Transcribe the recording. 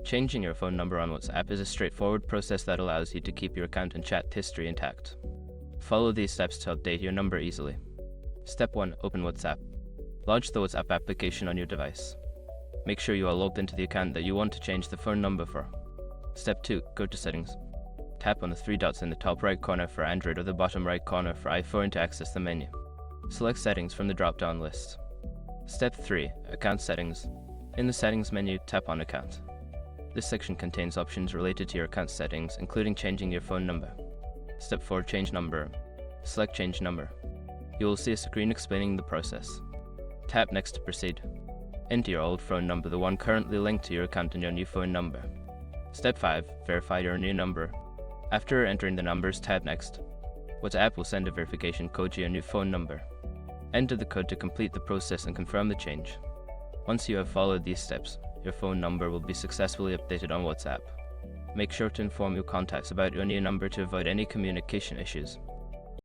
Changing your phone number on WhatsApp is a straightforward process that allows you to keep your account and chat history intact. Follow these steps to update your number easily. Step 1. Open WhatsApp. Launch the WhatsApp application on your device. Make sure you are logged into the account that you want to change the phone number for. Step 2. Go to Settings. Tap on the three dots in the top right corner for Android or the bottom right corner for iPhone to access the menu. Select Settings from the drop-down list. Step 3. Account Settings. In the Settings menu, tap on Account. This section contains options related to your account settings, including changing your phone number. Step 4. Change Number. Select Change Number. You will see a screen explaining the process. Tap Next to proceed. Enter your old phone number, the one currently linked to your account, and your new phone number. Step 5. Verify your new number. After entering the numbers, tap Next. WhatsApp will send a verification code to your new phone number. Enter the code to complete the process and confirm the change. Once you have followed these steps, your phone number will be successfully updated on WhatsApp. Make sure to inform your contacts about your new number to avoid any communication issues.